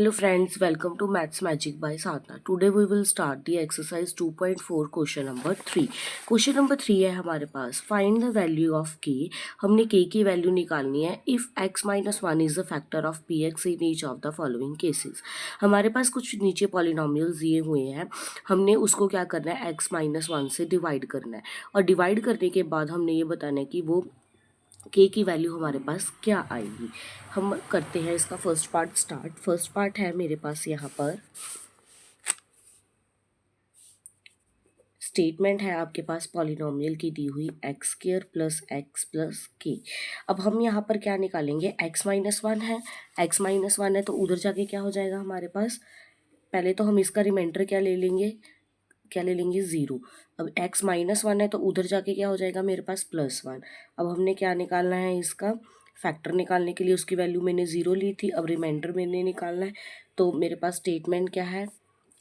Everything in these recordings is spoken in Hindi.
Hello friends, welcome to Maths Magic by Sadhna. Today we will start the exercise 2.4 question number 3. Question number 3 है हमारे पास. Find the value of k. हमने k की वैल्यू निकालनी है if x minus 1 is the factor of px in each of the following cases. हमारे पास कुछ नीचे पॉलिनोमियल्स दिए हुए हैं, हमने उसको क्या करना है x माइनस 1 से डिवाइड करना है और डिवाइड करने के बाद हमने ये बताना है कि वो के की वैल्यू हमारे पास क्या आएगी. हम करते हैं इसका first part start. First part है मेरे पास यहाँ पर स्टेटमेंट है आपके पास पॉलिनोमियल की दी हुई x square plus x plus के. अब हम यहाँ पर क्या निकालेंगे, एक्स माइनस 1 है, एक्स माइनस 1 है तो उधर जाके क्या हो जाएगा हमारे पास, पहले तो हम इसका रिमाइंडर क्या ले लेंगे 0. अब x माइनस 1 है तो उधर जाके क्या हो जाएगा मेरे पास +1. अब हमने क्या निकालना है, इसका फैक्टर निकालने के लिए उसकी वैल्यू मैंने 0 ली थी, अब रिमाइंडर मैंने निकालना है. तो मेरे पास स्टेटमेंट क्या है,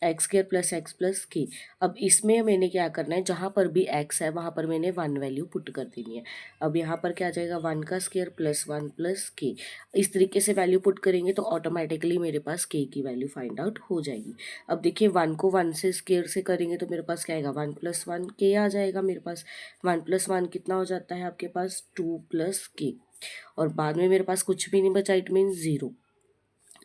x square plus x plus के. अब इसमें मैंने क्या करना है, जहाँ पर भी x है वहाँ पर मैंने 1 वैल्यू पुट कर देनी है. अब यहाँ पर क्या आ जाएगा 1 का स्क्वायर प्लस 1 प्लस के. इस तरीके से वैल्यू पुट करेंगे तो ऑटोमेटिकली मेरे पास k की वैल्यू फाइंड आउट हो जाएगी. अब देखिए 1 को 1 से स्क्वायर से करेंगे तो मेरे पास क्या आएगा 1 प्लस 1 के आ जाएगा. मेरे पास 1 प्लस 1 कितना हो जाता है आपके पास 2 प्लस के, और बाद में मेरे पास कुछ भी नहीं बचा, इट मीन 0.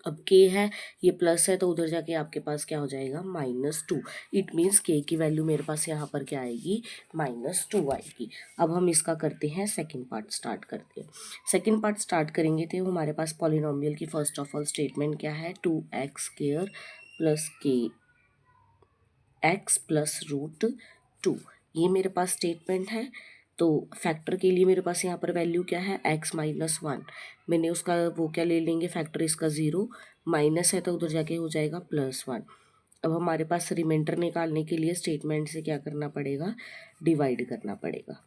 अब k है, ये प्लस है तो उधर जाके आपके पास क्या हो जाएगा -2. इट मीन्स k की वैल्यू मेरे पास यहाँ पर क्या आएगी -2 आएगी. अब हम इसका करते हैं सेकंड पार्ट स्टार्ट करते हैं. सेकंड पार्ट स्टार्ट करेंगे तो हमारे पास पॉलिनोमियल की फर्स्ट ऑफ ऑल स्टेटमेंट क्या है, 2x स्क्वायर प्लस के एक्स प्लस रूट 2. ये मेरे पास स्टेटमेंट है. तो फैक्टर के लिए मेरे पास यहाँ पर वैल्यू क्या है, x माइनस 1. मैंने उसका वो क्या ले लेंगे फैक्टर इसका 0, माइनस है तो उधर जाके हो जाएगा +1. अब हमारे पास रिमाइंडर निकालने के लिए स्टेटमेंट से क्या करना पड़ेगा, डिवाइड करना पड़ेगा.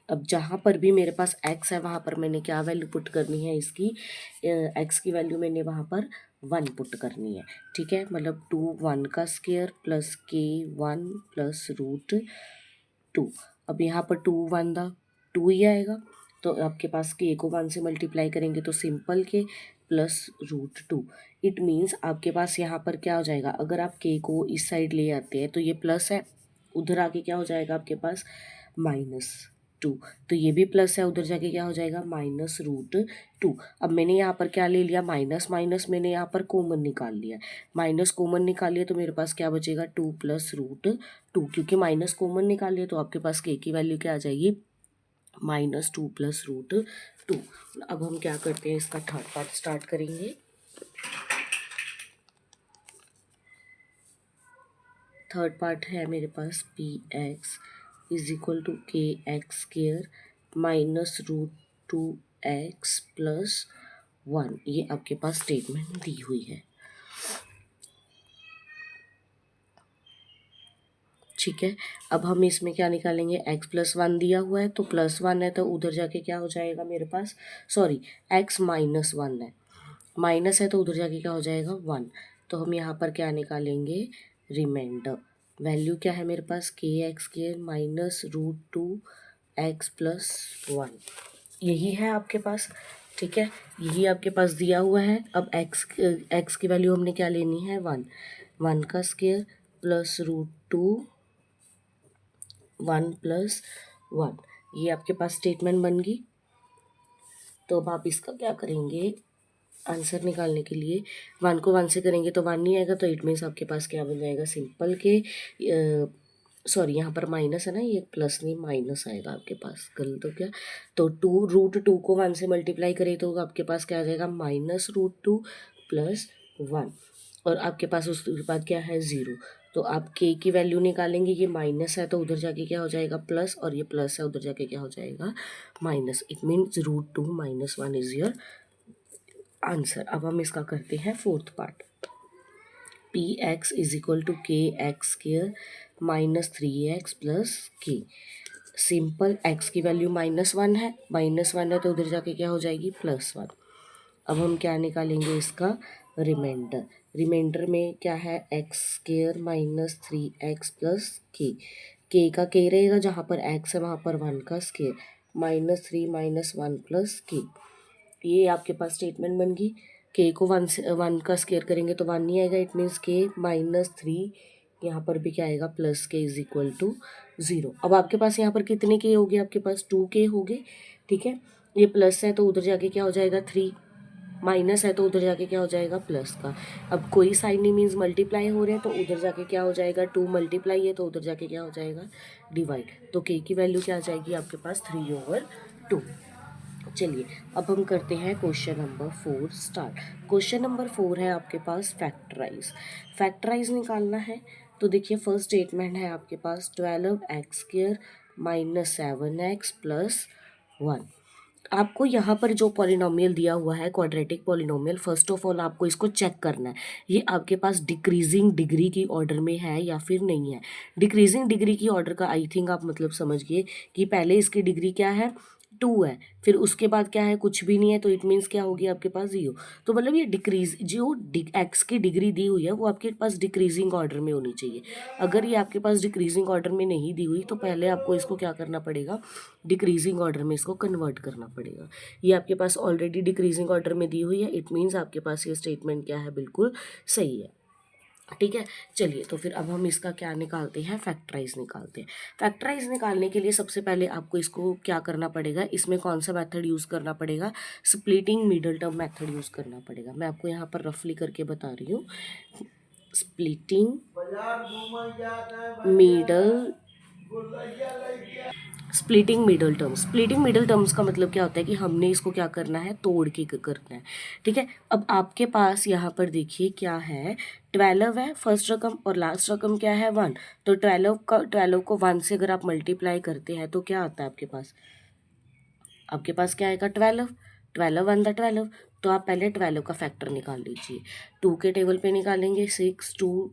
अब जहाँ पर भी मेरे पास x है वहाँ पर मैंने क्या वैल्यू पुट करनी है, इसकी x की वैल्यू मैंने वहाँ पर 1 पुट करनी है. ठीक है, मतलब 2 1 का स्क्वायर प्लस के 1 प्लस रूट 2. अब यहाँ पर 2 1 दा 2 ही आएगा, तो आपके पास के को 1 से मल्टीप्लाई करेंगे तो सिंपल के प्लस रूट 2. इट मीन्स आपके पास यहाँ पर क्या हो जाएगा, अगर आप के को इस साइड ले आते हैं तो ये प्लस है, उधर आके क्या हो जाएगा आपके पास -2. तो ये भी प्लस है, उधर जाके क्या हो जाएगा -√2. अब मैंने यहाँ पर क्या ले लिया, माइनस माइनस मैंने यहाँ पर कॉमन निकाल लिया, माइनस कॉमन निकाल लिया तो मेरे पास क्या बचेगा 2 प्लस √2. क्योंकि माइनस कॉमन निकाल लिया तो आपके पास के की वैल्यू क्या आ जाएगी -2 प्लस √2. अब हम क्या करते हैं, इसका थर्ड पार्ट स्टार्ट करेंगे. थर्ड पार्ट है मेरे पास px is equal to k x square minus √2x plus 1. ये आपके पास स्टेटमेंट दी हुई है. ठीक है, अब हम इसमें क्या निकालेंगे, x प्लस 1 दिया हुआ है तो +1 है तो उधर जाके क्या हो जाएगा मेरे पास, सॉरी x माइनस 1 है, माइनस है तो उधर जाके क्या हो जाएगा 1. तो हम यहाँ पर क्या निकालेंगे, रिमाइंडर. वैल्यू क्या है मेरे पास, के एक्स के माइनस √2x प्लस 1. यही है आपके पास. ठीक है, यही आपके पास दिया हुआ है. अब x की वैल्यू हमने क्या लेनी है 1, 1 का स्क्वायर प्लस √2 1 प्लस 1. ये आपके पास स्टेटमेंट बन गई. तो अब आप इसका क्या करेंगे, आंसर निकालने के लिए 1 को 1 से करेंगे तो 1 नहीं आएगा, तो इट मीन्स आपके पास क्या बन जाएगा, सिंपल के सॉरी यहाँ पर माइनस है ना, ये प्लस नहीं माइनस आएगा आपके पास, गलत हो गया. तो 2 √2 को 1 से मल्टीप्लाई करें तो आपके पास क्या आ जाएगा -√2 प्लस 1. और आपके पास उसके बाद क्या है 0. तो आप के की वैल्यू निकालेंगे, ये माइनस है तो उधर जाके क्या हो जाएगा प्लस, और ये प्लस है उधर जाके क्या हो जाएगा minus. It means √2 - 1 is your answer. अब हम इसका करते हैं fourth part. px is equal to k x square minus 3x plus k. Simple x की वैल्यू -1 है, -1 है तो उधर जाके क्या हो जाएगी +1. अब हम क्या निकालेंगे, इसका रिमाइंडर. रिमाइंडर में क्या है, x square minus 3x plus के का के रहेगा, जहाँ पर x है वहाँ पर 1 का स्क्वायर -3 - 1 प्लस के. ये आपके पास स्टेटमेंट बन गई. के को 1 का स्केयर करेंगे तो 1 नहीं आएगा, इट मीन्स के -3, यहाँ पर भी क्या आएगा प्लस के इज इक्वल टू 0। अब आपके पास यहाँ पर कितने के हो गए, आपके पास 2 के हो गए, ठीक है। ये प्लस है तो उधर जाके क्या हो जाएगा 3, माइनस है तो उधर जाके क्या हो जाएगा प्लस का। अब कोई साइन नहीं मीन्स मल्टीप्लाई हो रहे हैं तो उधर जाके क्या हो जाएगा 2 मल्टीप्लाई है तो उधर जाके क्या हो जाएगा डिवाइड। तो के की वैल्यू क्या आ जाएगी आपके पास 3/2। चलिए अब हम करते हैं question number 4 start. Question number 4 है आपके पास फैक्टराइज। फैक्टराइज निकालना है तो देखिए फर्स्ट स्टेटमेंट है आपके पास 12x² - 7x + 1। आपको यहाँ पर जो पॉलिनोमियल दिया हुआ है quadratic polynomial, first of all आपको इसको चेक करना है ये आपके पास डिक्रीजिंग डिग्री की ऑर्डर में है या फिर नहीं है। डिक्रीजिंग डिग्री की ऑर्डर का आई थिंक आप मतलब समझ गए कि पहले इसकी डिग्री क्या है 2 है, फिर उसके बाद क्या है कुछ भी नहीं है, तो इट मीन्स क्या होगी आपके पास 0। तो मतलब ये डिक्रीज जो एक्स की डिग्री दी हुई है वो आपके पास डिक्रीजिंग ऑर्डर में होनी चाहिए। अगर ये आपके पास डिक्रीजिंग ऑर्डर में नहीं दी हुई तो पहले आपको इसको क्या करना पड़ेगा, डिक्रीजिंग ऑर्डर में इसको कन्वर्ट करना पड़ेगा। ये आपके पास ऑलरेडी डिक्रीजिंग ऑर्डर में दी हुई है, इट मीन्स आपके पास ये स्टेटमेंट क्या है बिल्कुल सही है, ठीक है। चलिए तो फिर अब हम इसका क्या निकालते हैं, फैक्टराइज निकालते हैं। फैक्टराइज निकालने के लिए सबसे पहले आपको इसको क्या करना पड़ेगा, इसमें कौन सा मेथड यूज़ करना पड़ेगा, splitting middle term method use करना पड़ेगा। मैं आपको यहाँ पर रफली करके बता रही हूँ। Splitting middle splitting middle terms का मतलब क्या होता है कि हमने इसको क्या करना है तोड़ के करना है, ठीक है। अब आपके पास यहाँ पर देखिए क्या है 12 है फर्स्ट रकम और लास्ट रकम क्या है 1। तो 12 को 1 से अगर आप मल्टीप्लाई करते हैं तो क्या आता है आपके पास क्या आएगा 12, 12 1 12। तो आप पहले 12 का फैक्टर निकाल लीजिए, 2 के टेबल पे निकालेंगे 6 2,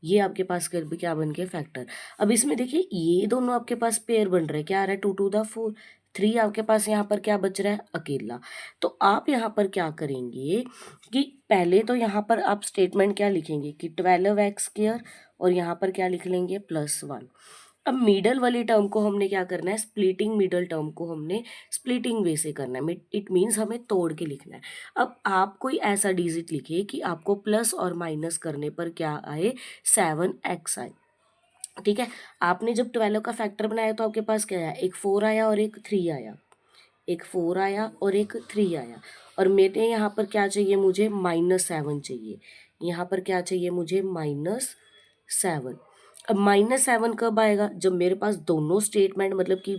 ये आपके पास क्या बन गया फैक्टर। अब इसमें देखिए ये दोनों आपके पास पेयर बन रहे हैं, क्या आ रहा है 2 2 4, 3 आपके पास यहाँ पर क्या बच रहा है अकेला। तो आप यहाँ पर क्या करेंगे कि पहले तो यहाँ पर आप स्टेटमेंट क्या लिखेंगे कि 12x² और यहाँ पर क्या लिख लेंगे +1। अब मिडल वाली टर्म को हमने क्या करना है, स्प्लिटिंग मिडल टर्म को हमने स्प्लिटिंग वे से करना है, इट मीन्स हमें तोड़ के लिखना है। अब आप कोई ऐसा डिजिट लिखिए कि आपको प्लस और माइनस करने पर क्या आए 7x आए, ठीक है। आपने जब 12 का फैक्टर बनाया तो आपके पास क्या आया, एक 4 आया और एक 3 आया, एक 4 आया और एक 3 आया। और मेरे यहाँ पर क्या चाहिए, मुझे -7 चाहिए, यहाँ पर क्या चाहिए मुझे -7। अब -7 कब आएगा, जब मेरे पास दोनों स्टेटमेंट मतलब कि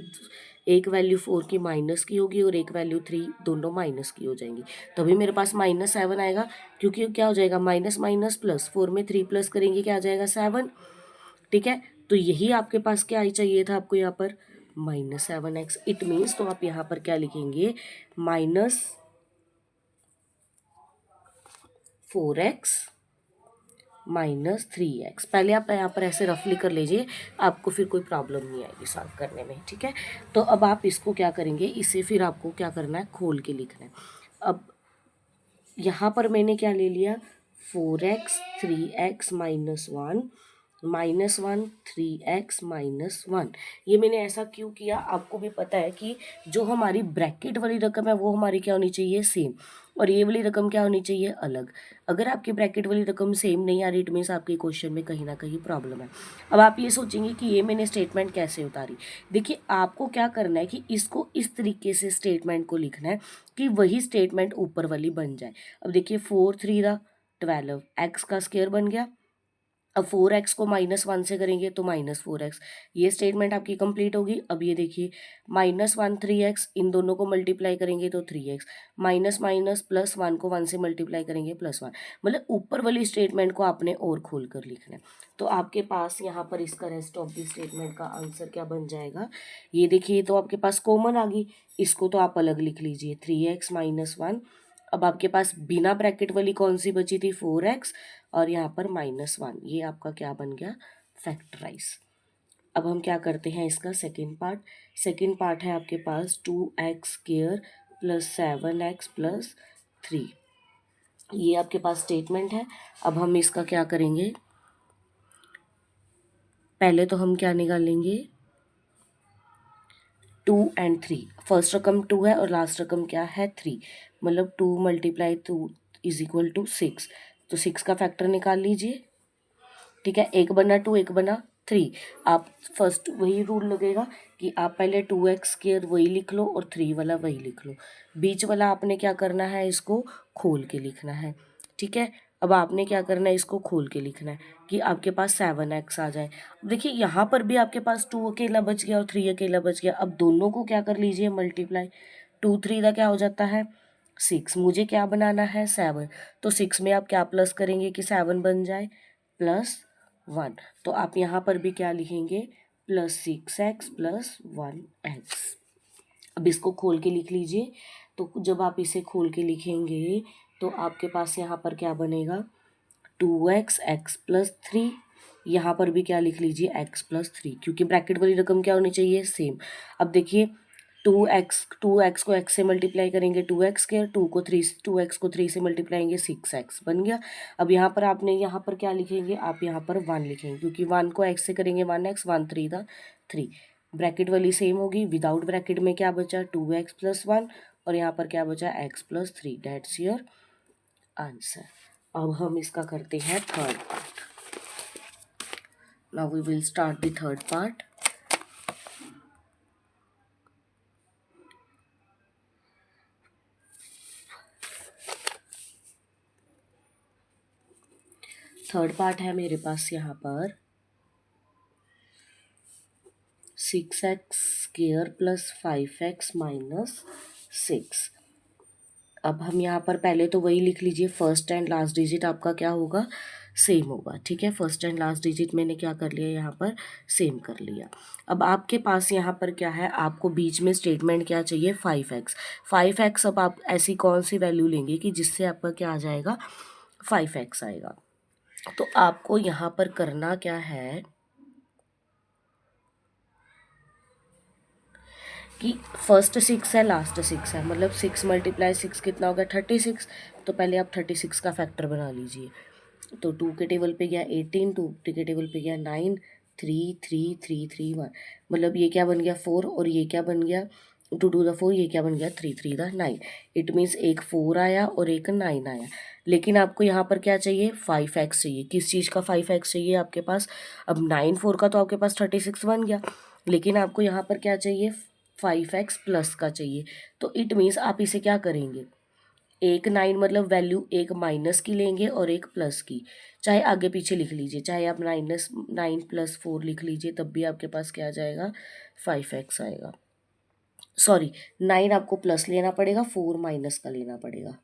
एक वैल्यू 4 की माइनस की होगी और एक वैल्यू 3 दोनों माइनस की हो जाएंगी, तभी मेरे पास -7 आएगा। क्योंकि क्या हो जाएगा माइनस माइनस प्लस, 4 में 3 प्लस करेंगे क्या आ जाएगा 7, ठीक है। तो यही आपके पास क्या ही चाहिए था आपको यहाँ पर -7x। इट मीन्स तो आप यहाँ पर क्या लिखेंगे -4x -3x। पहले आप यहाँ पर ऐसे रफली कर लीजिए, आपको फिर कोई प्रॉब्लम नहीं आएगी सॉल्व करने में, ठीक है। तो अब आप इसको क्या करेंगे, इसे फिर आपको क्या करना है खोल के लिखना है। अब यहाँ पर मैंने क्या ले लिया 4x 3x -1 -1 3x -1। ये मैंने ऐसा क्यों किया, आपको भी पता है कि जो हमारी ब्रैकेट वाली रकम है वो हमारी क्या होनी चाहिए सेम, और ये वाली रकम क्या होनी चाहिए अलग। अगर आपकी ब्रैकेट वाली रकम सेम नहीं आ रही इट मीन्स आपके क्वेश्चन में कहीं ना कहीं प्रॉब्लम है। अब आप ये सोचेंगे कि ये मैंने स्टेटमेंट कैसे उतारी, देखिए आपको क्या करना है कि इसको इस तरीके से स्टेटमेंट को लिखना है कि वही स्टेटमेंट ऊपर वाली बन जाए। अब देखिए 4 3 12 एक्स का स्क्वायर बन गया। अब 4x को -1 से करेंगे तो -4x, ये स्टेटमेंट आपकी कंप्लीट होगी। अब ये देखिए -1 3x, इन दोनों को मल्टीप्लाई करेंगे तो 3x, माइनस माइनस प्लस 1 को 1 से मल्टीप्लाई करेंगे +1। मतलब ऊपर वाली स्टेटमेंट को आपने और खोल कर लिखना है। तो आपके पास यहाँ पर इसका रेस्ट ऑफ द स्टेटमेंट का आंसर क्या बन जाएगा, ये देखिए तो आपके पास कॉमन आ गई, इसको तो आप अलग लिख लीजिए 3x -1। अब आपके पास बिना ब्रैकेट वाली कौन सी बची थी 4x और यहाँ पर -1, ये आपका क्या बन गया फैक्टराइज। अब हम क्या करते हैं इसका सेकंड पार्ट। सेकंड पार्ट है आपके पास 2x² + 7x + 3, ये आपके पास स्टेटमेंट है। अब हम इसका क्या करेंगे, पहले तो हम क्या निकालेंगे 2 और 3, फर्स्ट रकम 2 है और लास्ट रकम क्या है 3, मतलब 2 × 2 = 6, तो 6 का फैक्टर निकाल लीजिए। ठीक है, एक बना 2, एक बना 3। आप फर्स्ट वही रूल लगेगा कि आप पहले 2x² वही लिख लो और 3 वाला वही लिख लो, बीच वाला आपने क्या करना है, इसको खोल के लिखना है। ठीक है, अब आपने क्या करना है, इसको खोल के लिखना है कि आपके पास 7x आ जाए। देखिए यहाँ पर भी आपके पास 2 अकेला बच गया और 3 अकेला बच गया। अब दोनों को क्या कर लीजिए, मल्टीप्लाई। 2 3 का क्या हो जाता है 6, मुझे क्या बनाना है 7, तो 6 में आप क्या प्लस करेंगे कि 7 बन जाए, +1। तो आप यहाँ पर भी क्या लिखेंगे, +6x + 1x। अब इसको खोल के लिख लीजिए। तो जब आप इसे खोल के लिखेंगे तो आपके पास यहाँ पर क्या बनेगा, 2x x + 3। यहाँ पर भी क्या लिख लीजिए, x + 3, क्योंकि ब्रैकेट वाली रकम क्या होनी चाहिए, सेम। अब देखिए 2x को x से मल्टीप्लाई करेंगे 2x², 2x को 3 से मल्टीप्लाई करेंगे 6x बन गया। अब यहाँ पर आपने यहाँ पर क्या लिखेंगे, आप यहाँ पर 1 लिखेंगे, क्योंकि 1 को x से करेंगे 1x, 1 3 3। ब्रैकेट वाली सेम होगी, विदाउट ब्रैकेट में क्या बचा 2x + 1, और यहाँ पर क्या बचा x + 3। That's your answer. अब हम इसका करते हैं third part. Now we will start the third part. Third part है मेरे पास यहाँ पर 6x² + 5x - 6। अब हम यहाँ पर पहले तो वही लिख लीजिए, फर्स्ट एंड लास्ट डिजिट आपका क्या होगा, सेम होगा। ठीक है, फर्स्ट एंड लास्ट डिजिट मैंने क्या कर लिया, यहाँ पर सेम कर लिया। अब आपके पास यहाँ पर क्या है, आपको बीच में स्टेटमेंट क्या चाहिए, 5x। 5x अब आप ऐसी कौन सी वैल्यू लेंगे कि जिससे आपका क्या आ जाएगा, 5x आएगा। तो आपको यहाँ पर करना क्या है कि फर्स्ट 6 है, लास्ट 6 है, मतलब 6 × 6 कितना होगा 36। तो पहले आप 36 का फैक्टर बना लीजिए। तो 2 के टेबल पे गया 18, 2 के टेबल पे गया 9, 3 3 3 3 1, मतलब ये क्या बन गया 4, और ये क्या बन गया 2 2 4, ये क्या बन गया 3 3 9। इट मीन्स एक 4 आया और एक 9 आया। लेकिन आपको यहाँ पर क्या चाहिए, 5x चाहिए। किस चीज़ का 5x चाहिए आपके पास, अब 9 4 का तो आपके पास 36 बन गया, लेकिन आपको यहाँ पर क्या चाहिए, 5x प्लस का चाहिए। तो इट मीन्स आप इसे क्या करेंगे, एक 9 मतलब वैल्यू एक माइनस की लेंगे और एक प्लस की, चाहे आगे पीछे लिख लीजिए, चाहे आप -9 + 4 लिख लीजिए, तब भी आपके पास क्या आ जाएगा 5x आएगा। सॉरी, 9 आपको प्लस लेना पड़ेगा, 4 माइनस का लेना पड़ेगा,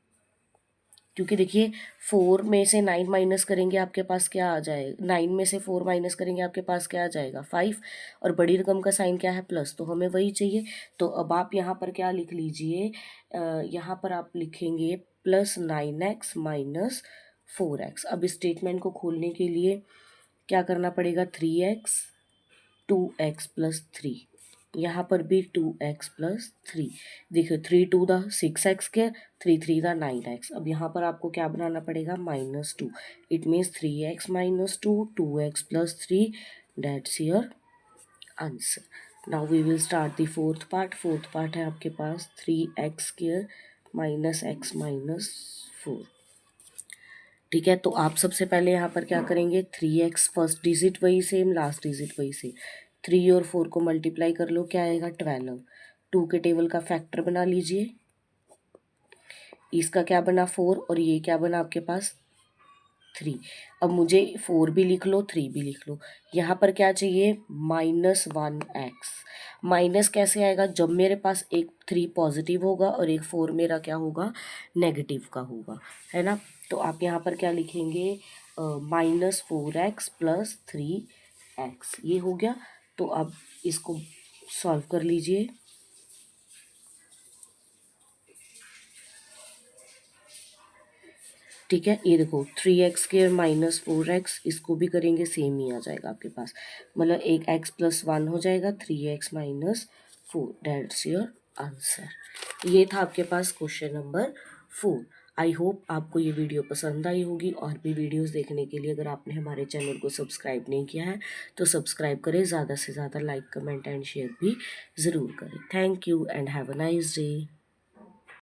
क्योंकि देखिए 4 में से 9 माइनस करेंगे आपके पास क्या आ जाएगा, 9 में से 4 माइनस करेंगे आपके पास क्या आ जाएगा 5, और बड़ी रकम का साइन क्या है प्लस, तो हमें वही चाहिए। तो अब आप यहाँ पर क्या लिख लीजिए, यहाँ पर आप लिखेंगे +9x - 4x। अब इस स्टेटमेंट को खोलने के लिए क्या करना पड़ेगा, 3x 2x + 3, यहाँ पर भी 2x + 3। देखिए 3 2 6x², 3 3 9x। अब यहाँ पर आपको क्या बनाना पड़ेगा, -2। It means 3x - 2, 2x + 3। That's your answer. Now we will start the fourth part. Fourth part है आपके पास 3x² - x - 4। ठीक है, तो आप सबसे पहले यहाँ पर क्या करेंगे, 3x फर्स्ट डिजिट वही सेम, लास्ट डिजिट वही सेम, 3 और 4 को मल्टीप्लाई कर लो, क्या आएगा 12। 2 के टेबल का फैक्टर बना लीजिए, इसका क्या बना 4 और ये क्या बना आपके पास 3। अब मुझे 4 भी लिख लो 3 भी लिख लो। यहाँ पर क्या चाहिए, -1x। माइनस कैसे आएगा, जब मेरे पास एक 3 पॉजिटिव होगा और एक 4 मेरा क्या होगा, नेगेटिव का होगा, है ना। तो आप यहाँ पर क्या लिखेंगे, -4x + 3x, ये हो गया। तो अब इसको सॉल्व कर लीजिए। ठीक है, ये देखो 3x² - 4x, इसको भी करेंगे सेम ही आ जाएगा आपके पास, मतलब एक x + 1 हो जाएगा, 3x - 4। That's your answer. ये था आपके पास क्वेश्चन नंबर 4। आई होप आपको ये वीडियो पसंद आई होगी। और भी वीडियोस देखने के लिए अगर आपने हमारे चैनल को सब्सक्राइब नहीं किया है तो सब्सक्राइब करें, ज़्यादा से ज़्यादा लाइक कमेंट एंड शेयर भी ज़रूर करें। Thank you and have a nice day.